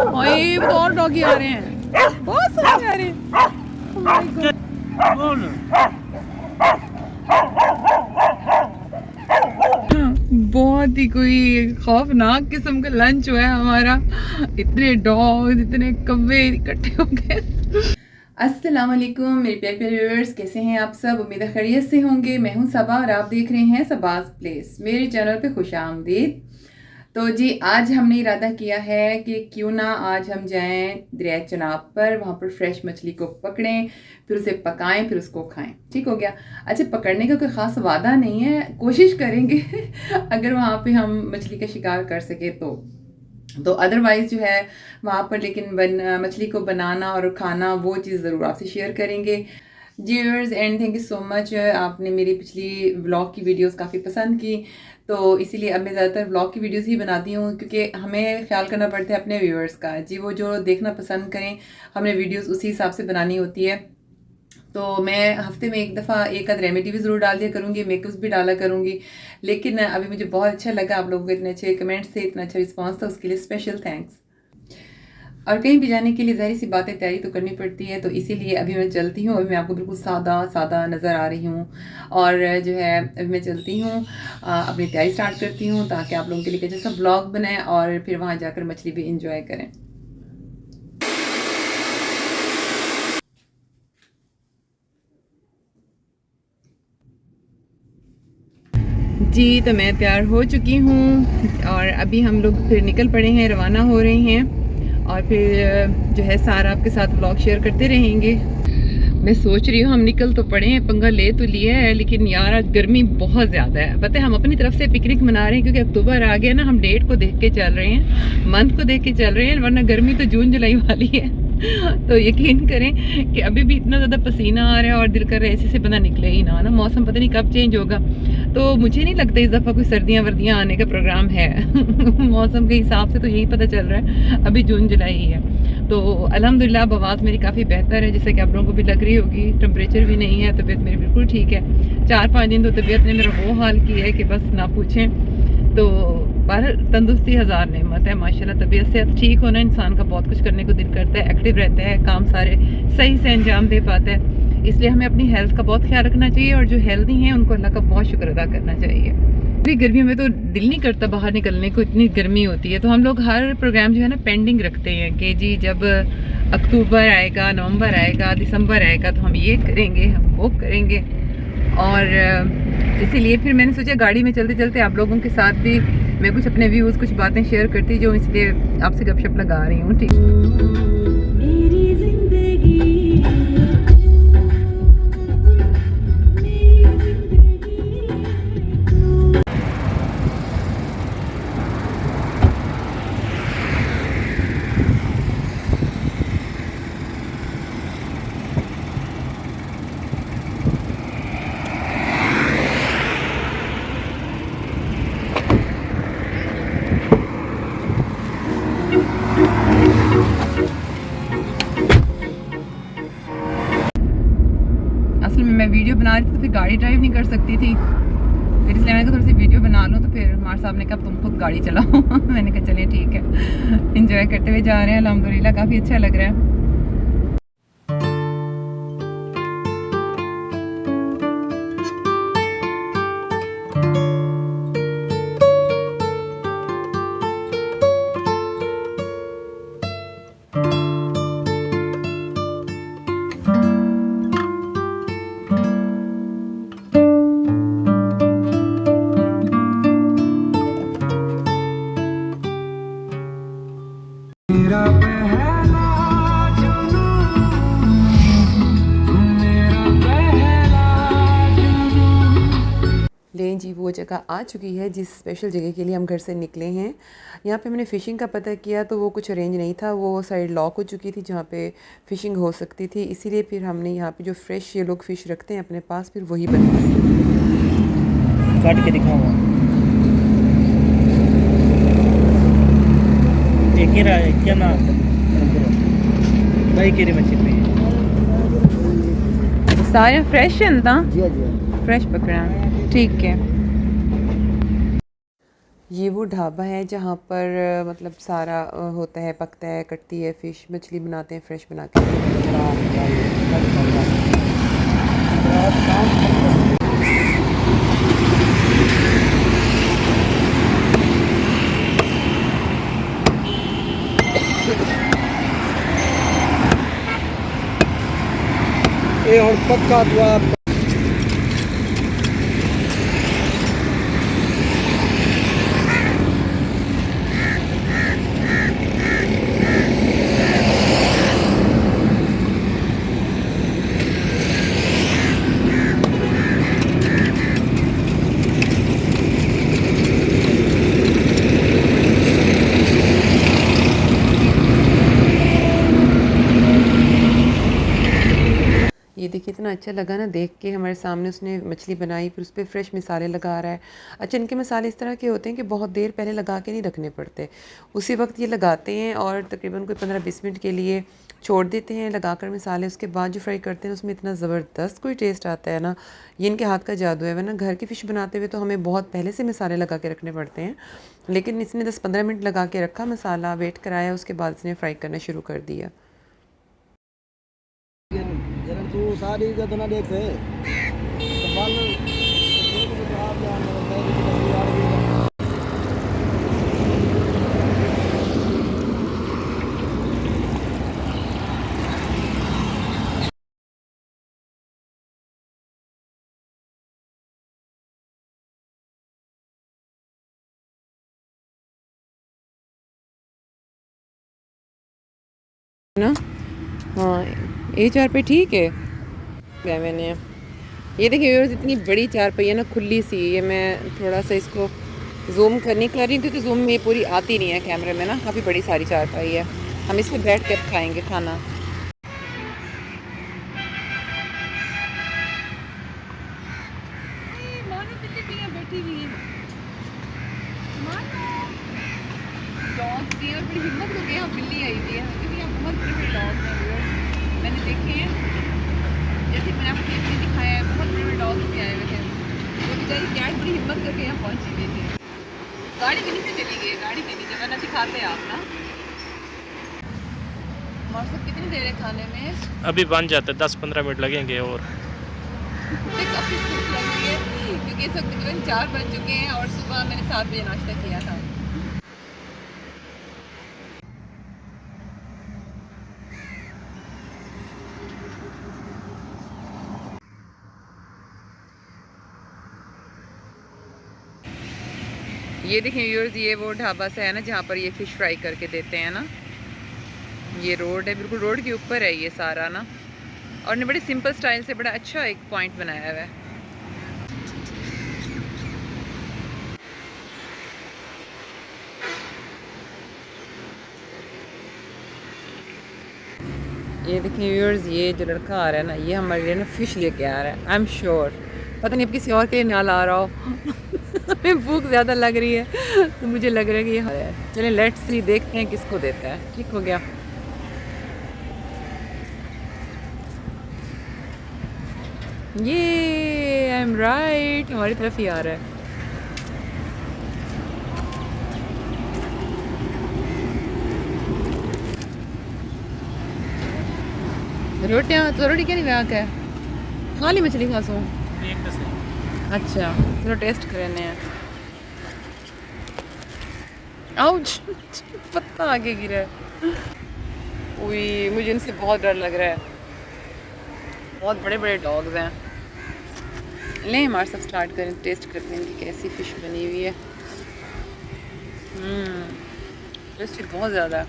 और ये तो और डॉगी आ रहे हैं, बहुत सारे आ रहे हैं। Oh my God। बहुत ही कोई खौफनाक किस्म का लंच हुआ है हमारा। इतने डॉग्स, इतने कव्वे इकट्ठे हो गए। अस्सलाम वालेकुम मेरे प्यारे प्यारे व्यूअर्स, कैसे हैं आप सब? उम्मीद है खैरियत से होंगे। मैं हूं सबा और आप देख रहे हैं सबाज प्लेस। मेरे चैनल पे खुश आमदीद। तो जी, आज हमने इरादा किया है कि क्यों ना आज हम जाएं दरिया चनाब पर, वहाँ पर फ्रेश मछली को पकड़ें, फिर उसे पकाएं, फिर उसको खाएं। ठीक हो गया? अच्छा, पकड़ने का कोई ख़ास वादा नहीं है, कोशिश करेंगे अगर वहाँ पे हम मछली का शिकार कर सके तो अदरवाइज़ जो है वहाँ पर, लेकिन मछली को बनाना और खाना वो चीज़ ज़रूर आपसे शेयर करेंगे। जी viewers, and thank you so much. आपने मेरी पिछली व्लॉग की वीडियोस काफ़ी पसंद की, तो इसीलिए अब मैं ज़्यादातर व्लॉग की वीडियोस ही बनाती हूँ, क्योंकि हमें ख्याल करना पड़ता है अपने व्यूअर्स का। जी, वो जो देखना पसंद करें, हमने वीडियोस उसी हिसाब से बनानी होती है। तो मैं हफ्ते में एक दफ़ा एक आध रेमेडी भी ज़रूर डाल दिया करूँगी, मेकअप्स भी डाला करूँगी। लेकिन अभी मुझे बहुत अच्छा लगा, आप लोगों के इतने अच्छे कमेंट्स थे, इतना अच्छा रिस्पॉन्स था, उसके लिए स्पेशल थैंक्स। और कहीं भी जाने के लिए ज़ाहिर सी बात है, तैयारी तो करनी पड़ती है, तो इसीलिए अभी मैं चलती हूँ। अभी मैं आपको बिल्कुल सादा सादा नज़र आ रही हूँ, और जो है अभी मैं चलती हूँ, अपनी तैयारी स्टार्ट करती हूँ, ताकि आप लोगों के लिए जैसा ब्लॉग बनाएं और फिर वहाँ जाकर मछली भी इंजॉय करें। जी, तो मैं तैयार हो चुकी हूँ और अभी हम लोग फिर निकल पड़े हैं, रवाना हो रहे हैं, और फिर जो है सारा आपके साथ व्लॉग शेयर करते रहेंगे। मैं सोच रही हूँ, हम निकल तो पड़े हैं, पंगा ले तो लिया है, लेकिन यार आज गर्मी बहुत ज़्यादा है। पता है, हम अपनी तरफ से पिकनिक मना रहे हैं क्योंकि अक्टूबर आ गया ना, हम डेट को देख के चल रहे हैं, मंथ को देख के चल रहे हैं, वरना गर्मी तो जून जुलाई वाली है। तो यकीन करें कि अभी भी इतना ज़्यादा पसीना आ रहा है और दिल कर रहा है ऐसे से बंदा निकले ही ना। मौसम पता नहीं कब चेंज होगा, तो मुझे नहीं लगता इस दफ़ा कोई सर्दियाँ वर्दियाँ आने का प्रोग्राम है। मौसम के हिसाब से तो यही पता चल रहा है अभी जून जुलाई ही है। तो अल्हम्दुलिल्लाह अब आवाज़ मेरी काफ़ी बेहतर है, जैसे कि आप लोगों को भी लग रही होगी। टेम्परेचर भी नहीं है, तबीयत मेरी बिल्कुल ठीक है। 4-5 दिन तो तबीयत ने मेरा वो हाल किया है कि बस ना पूछें। तो पर तंदुरुस्ती हज़ार नेमत है माशाल्लाह। तबीयत से ठीक होना, इंसान का बहुत कुछ करने को दिल करता है, एक्टिव रहता है, काम सारे सही से अंजाम दे पाता है। इसलिए हमें अपनी हेल्थ का बहुत ख्याल रखना चाहिए, और जो हेल्दी हैं उनको अल्लाह का बहुत शुक्र अदा करना चाहिए। अभी गर्मियों में तो दिल नहीं करता बाहर निकलने को, इतनी गर्मी होती है। तो हम लोग हर प्रोग्राम जो है ना पेंडिंग रखते हैं कि जी जब अक्टूबर आएगा, नवंबर आएगा, दिसंबर आएगा, तो हम ये करेंगे, हम वो करेंगे। और इसीलिए फिर मैंने सोचा गाड़ी में चलते चलते आप लोगों के साथ भी मैं कुछ अपने व्यूज़, कुछ बातें शेयर करती जो, इसलिए आपसे गपशप लगा रही हूँ। ठीक। असल में मैं वीडियो बना रही थी तो फिर गाड़ी ड्राइव नहीं कर सकती थी, फिर इसलिए मैंने कहा थोड़ी सी वीडियो बना लूँ। तो फिर हमारे साहब ने कहा तुम खुद गाड़ी चलाओ। मैंने कहा चलिए ठीक है। इंजॉय करते हुए जा रहे हैं, अल्हम्दुलिल्लाह काफ़ी अच्छा लग रहा है। लें जी, वो जगह आ चुकी है जिस स्पेशल जगह के लिए हम घर से निकले हैं। यहाँ पे मैंने फ़िशिंग का पता किया तो वो कुछ अरेंज नहीं था, वो साइड लॉक हो चुकी थी जहाँ पे फ़िशिंग हो सकती थी। इसीलिए फिर हमने यहाँ पे जो फ्रेश ये लोग फ़िश रखते हैं अपने पास, फिर वही बनवाई। काट के दिखाऊंगा। एक ही रहा है क्या नाम भाई केरी मछली सारे फ्रेश हैं ना? जी जी फ्रेश पकड़ा, ठीक है। ये वो ढाबा है जहाँ पर मतलब सारा होता है, पकता है, कटती है फ़िश, मछली बनाते हैं फ्रेश बना के। ये और पक्का दुआ ये देखिए इतना अच्छा लगा ना देख के, हमारे सामने उसने मछली बनाई, फिर उस पर फ्रेश मसाले लगा रहा है। अच्छा, इनके मसाले इस तरह के होते हैं कि बहुत देर पहले लगा के नहीं रखने पड़ते, उसी वक्त ये लगाते हैं और तकरीबन कोई 15-20 मिनट के लिए छोड़ देते हैं लगाकर मसाले। उसके बाद जो फ्राई करते हैं उसमें इतना ज़बरदस्त कोई टेस्ट आता है ना, ये इनके हाथ का जादू है। वरना घर की फ़िश बनाते हुए तो हमें बहुत पहले से मसाले लगा के रखने पड़ते हैं, लेकिन इसने 10-15 मिनट लगा के रखा मसाला, वेट कराया, उसके बाद इसने फ्राई करना शुरू कर दिया। जरा तू सारी जगह ना देख से तो बाल तो आप जान ना। हाँ, A4 पे ठीक है। क्या मैंने ये देखिए व्यूअर्स, इतनी बड़ी चारपाई है ना, खुली सी। ये मैं थोड़ा सा इसको जूम करने कर रही हूँ क्योंकि जूम में पूरी आती नहीं है कैमरे में ना, काफ़ी बड़ी सारी चारपाई है। हम इस पर बैठ कर खाएंगे खाना। बैठी हुई है डॉग की, और बड़ी हिम्मत करके यहाँ बिल्ली आई हुई है क्योंकि यहाँ बहुत बड़े बड़े डॉग हैं व्यूअर्स, मैंने देखे हैं। जैसे मैंने आपको क्लिप में दिखाया है, बहुत बड़े बड़े डॉग भी आए हुए थे। वो बेचारी कैट बड़ी हिम्मत करके यहाँ पहुँची हुई थी। गाड़ी के नीचे चली गई, गाड़ी के नीचे, वरना दिखाते हैं आप ना। हमारे सब कितनी देर है खाने में? अभी बन जाते 10-15 मिनट लगेंगे और मुझे काफ़ी भूख लग रही है क्योंकि इस वक्त तकरीबन 4 बज चुके हैं और सुबह मैंने 7 बजे नाश्ता किया था। ये देखें व्यूअर्स, ये वो ढाबा सा है ना जहाँ पर ये फ़िश फ्राई करके देते हैं ना। ये रोड है, बिल्कुल रोड के ऊपर है ये सारा ना, और ने बड़े सिंपल स्टाइल से बड़ा अच्छा एक पॉइंट बनाया हुआ है। ये देखिए व्यूअर्स, ये जो लड़का आ रहा है ना, ये हमारे लिए ना फ़िश लेके आ रहा है। आई एम श्योर, पता नहीं अब किसी और के लिए ना ला रहा हो। हमें भूख ज़्यादा लग रही है तो मुझे लग रहा है कि ये है। चलिए लेट्स सी, देखते हैं किसको देता है। ठीक हो गया। ये आई एम राइट, हमारी तरफ ही आ रहा है। रोटियाँ तो रोटी क्या नहीं व्याक है, खाली मछली खासो। अच्छा चलो टेस्ट करने हैं। आउच, पत्ता आगे गिरा है। उई, मुझे इनसे बहुत डर लग रहा है, बहुत बड़े बड़े डॉग्स हैं। लें हमारे साथ स्टार्ट करें, टेस्ट करते हैं कि कैसी फ़िश बनी हुई है। टेस्ट बहुत ज़्यादा है।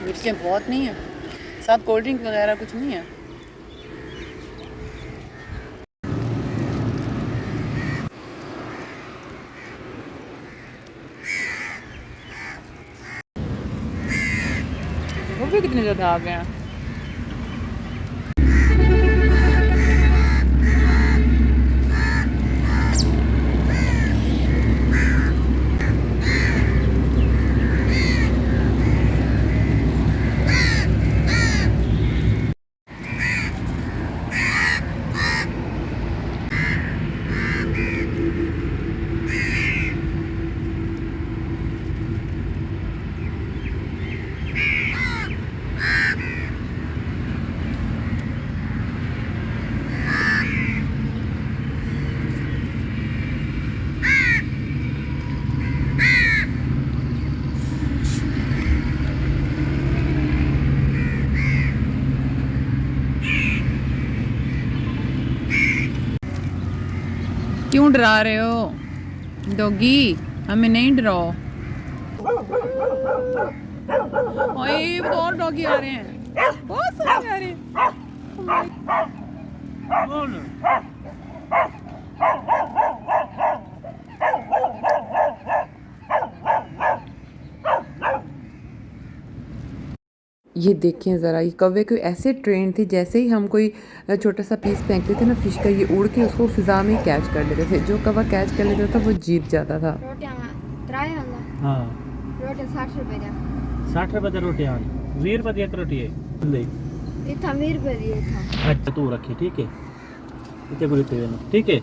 मिर्चें बहुत नहीं है, साथ कोल्ड ड्रिंक वगैरह कुछ नहीं है। वो भी कितने ज़्यादा आ गए हैं। क्यों डरा रहे हो डॉगी? हमें नहीं डराओ। ओए और डॉगी आ रहे हैं, बहुत सारे आ रहे हैं। ये देखें ज़रा, ये कौवे को ऐसे ट्रेन थी जैसे ही हम कोई छोटा सा पीस फेंकते थे ना फिश का, ये उड़ के उसको फिज़ा में कैच कर लेते थे। जो कौवा कैच कर लेता था वो जीत जाता था। हाँ रोटी 60 रुपए का 60 रुपए की रोटी आनी 20 रुपए की एक रोटी है ले इतना 20 रुपए दिए था। अच्छा तू रखी ठीक है इतने बोले ठीक है।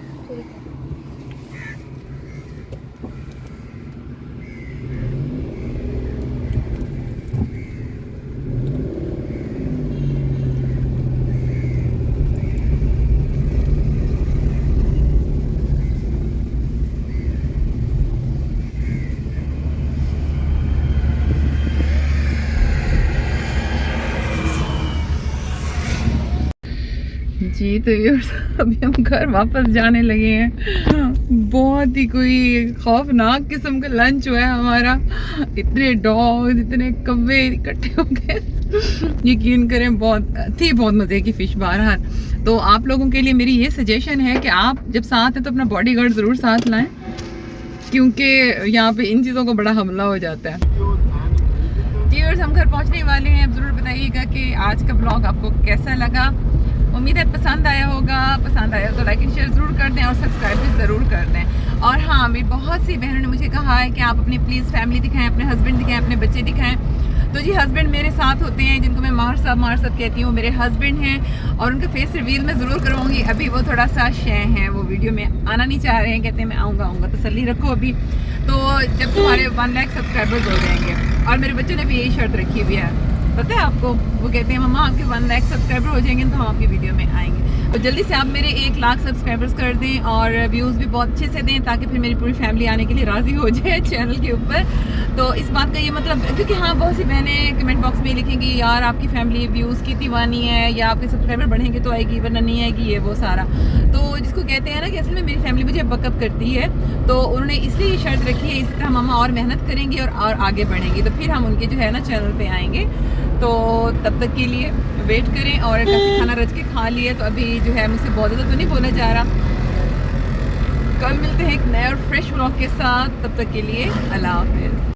जी तो व्यूअर्स अभी हम घर वापस जाने लगे हैं। बहुत ही कोई खौफनाक किस्म का लंच हुआ है हमारा। इतने डॉग्स, इतने कौवे इकट्ठे हो गए, यकीन करें बहुत मज़े की फ़िश। बहरहाल तो आप लोगों के लिए मेरी ये सजेशन है कि आप जब साथ हैं तो अपना बॉडीगार्ड ज़रूर साथ लाएं, क्योंकि यहाँ पे इन चीज़ों का बड़ा हमला हो जाता है। व्यूअर्स हम घर पहुँचने वाले हैं। अब ज़रूर बताइएगा कि आज का ब्लॉग आपको कैसा लगा। उम्मीद है पसंद आया होगा। पसंद आया तो लाइक एंड शेयर ज़रूर कर दें और सब्सक्राइब भी ज़रूर कर दें। और हाँ, मेरी बहुत सी बहनों ने मुझे कहा है कि आप अपनी प्लीज़ फैमिली दिखाएं, अपने हस्बैंड दिखाएं, अपने बच्चे दिखाएं। तो जी हस्बैंड मेरे साथ होते हैं, जिनको मैं मार साहब कहती हूँ, मेरे हस्बैंड हैं और उनका फेस रिवील मैं ज़रूर करवाऊँगी। अभी वो थोड़ा सा शय हैं, वो वीडियो में आना नहीं चाह रहे हैं, कहते हैं मैं आऊँगा तसल्ली रखो अभी। तो जब तुम्हारे 1 लाख सब्सक्राइबर्स हो जाएंगे, और मेरे बच्चों ने भी यही शर्त रखी हुई है, पता है आपको, वो कहते हैं मम्मा आपके 1 लाख सब्सक्राइबर हो जाएंगे तो हम आपकी वीडियो में आएंगे। तो जल्दी से आप मेरे 1 लाख सब्सक्राइबर्स कर दें और व्यूज़ भी बहुत अच्छे से दें, ताकि फिर मेरी पूरी फैमिली आने के लिए राज़ी हो जाए चैनल के ऊपर। तो इस बात का ये मतलब, क्योंकि हाँ बहुत सी बहनें कमेंट बॉक्स में लिखेंगी यार आपकी फैमिली व्यूज़ की दीवानी है, या आपके सब्सक्राइबर बढ़ेंगे तो आएगी वरना नहीं आएगी, ये वो सारा। तो जिसको कहते हैं ना कि असल में मेरी फैमिली मुझे बकअप करती है, तो उन्होंने इसलिए ये शर्त रखी है, इस तरह मम्मा और मेहनत करेंगी और आगे बढ़ेंगी तो फिर हम उनके जो है ना चैनल पर आएँगे। तो तब तक के लिए वेट करें। और काफ़ी खाना रच के खा लिए, तो अभी जो है मुझसे बहुत ज़्यादा तो नहीं बोला जा रहा। कल मिलते हैं एक नए और फ्रेश व्लॉग के साथ, तब तक के लिए अल्लाह हाफ़िज़।